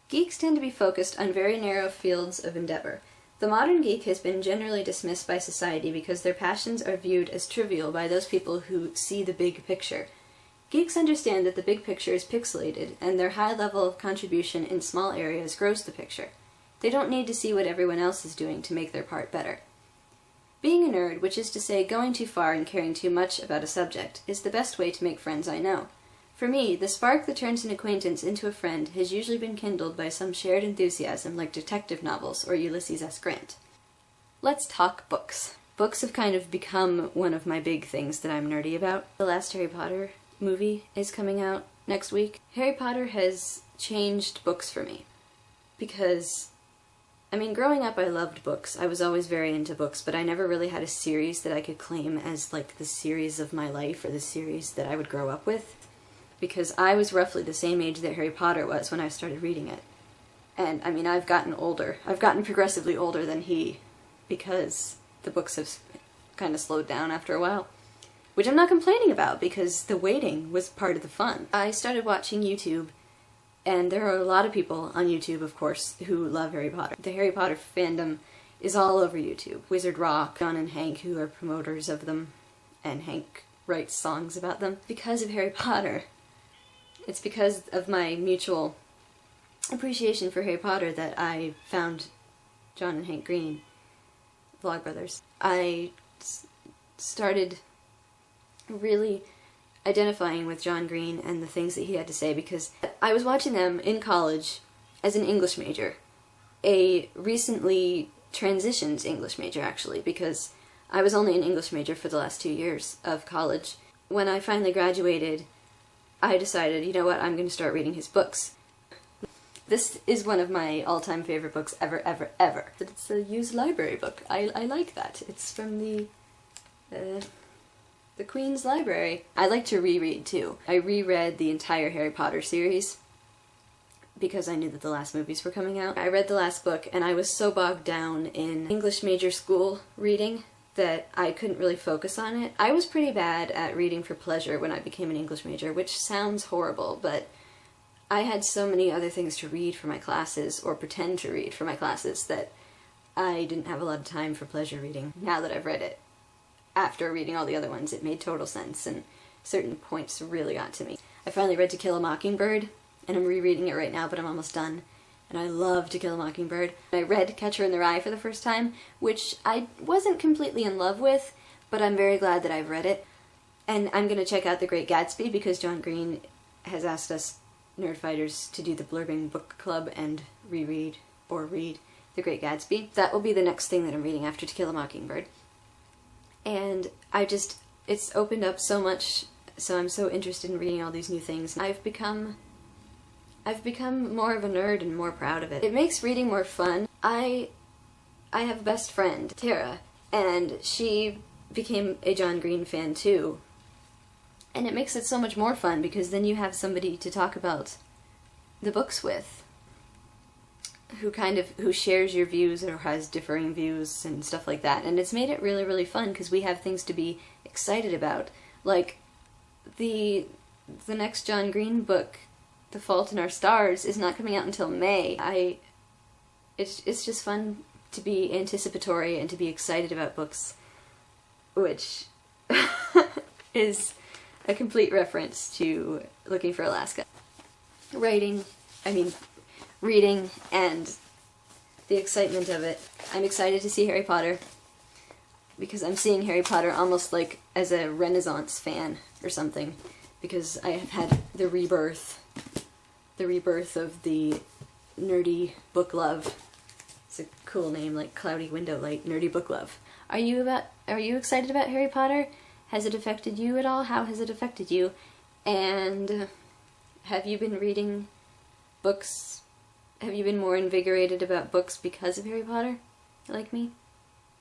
Geeks tend to be focused on very narrow fields of endeavor. The modern geek has been generally dismissed by society because their passions are viewed as trivial by those people who see the big picture. Geeks understand that the big picture is pixelated, and their high level of contribution in small areas grows the picture. They don't need to see what everyone else is doing to make their part better. Being a nerd, which is to say going too far and caring too much about a subject, is the best way to make friends I know. For me, the spark that turns an acquaintance into a friend has usually been kindled by some shared enthusiasm like detective novels or Ulysses S. Grant. Let's talk books. Books have kind of become one of my big things that I'm nerdy about. The last Harry Potter movie is coming out next week. Harry Potter has changed books for me. Because, I mean, growing up I loved books. I was always very into books, but I never really had a series that I could claim as like the series of my life or the series that I would grow up with. Because I was roughly the same age that Harry Potter was when I started reading it. And, I mean, I've gotten older. I've gotten progressively older than he, because the books have kind of slowed down after a while. Which I'm not complaining about, because the waiting was part of the fun. I started watching YouTube, and there are a lot of people on YouTube, of course, who love Harry Potter. The Harry Potter fandom is all over YouTube. Wizard Rock, John and Hank, who are promoters of them, and Hank writes songs about them. Because of Harry Potter, it's because of my mutual appreciation for Harry Potter that I found John and Hank Green, Vlogbrothers. I started really identifying with John Green and the things that he had to say because I was watching them in college as an English major. A recently transitioned English major, actually, because I was only an English major for the last 2 years of college. When I finally graduated, I decided, you know what, I'm going to start reading his books. This is one of my all-time favorite books ever, ever, ever. It's a used library book. I like that. It's from the Queen's Library. I like to reread, too. I reread the entire Harry Potter series because I knew that the last movies were coming out. I read the last book, and I was so bogged down in English major school reading that I couldn't really focus on it. I was pretty bad at reading for pleasure when I became an English major, which sounds horrible, but I had so many other things to read for my classes, or pretend to read for my classes, that I didn't have a lot of time for pleasure reading. Now that I've read it, after reading all the other ones, it made total sense, and certain points really got to me. I finally read To Kill a Mockingbird, and I'm rereading it right now, but I'm almost done. And I love To Kill a Mockingbird. I read Catcher in the Rye for the first time, which I wasn't completely in love with, but I'm very glad that I've read it. And I'm going to check out The Great Gatsby because John Green has asked us nerdfighters to do the Blurbing Book Club and reread or read The Great Gatsby. That will be the next thing that I'm reading after To Kill a Mockingbird. And it's opened up so much, so I'm so interested in reading all these new things. I've become more of a nerd and more proud of it. It makes reading more fun. I have a best friend, Tara, and she became a John Green fan too. And it makes it so much more fun because then you have somebody to talk about the books with who shares your views or has differing views and stuff like that. And it's made it really, really fun because we have things to be excited about. Like the next John Green book, The Fault in Our Stars, is not coming out until May. It's just fun to be anticipatory and to be excited about books, which is a complete reference to Looking for Alaska. Reading and the excitement of it. I'm excited to see Harry Potter because I'm seeing Harry Potter almost like as a Renaissance fan or something, because I have had the rebirth of the nerdy book love. It's a cool name, like Cloudy Window Light, Nerdy Book Love. Are you excited about Harry Potter? Has it affected you at all? How has it affected you? And have you been reading books? Have you been more invigorated about books because of Harry Potter, like me?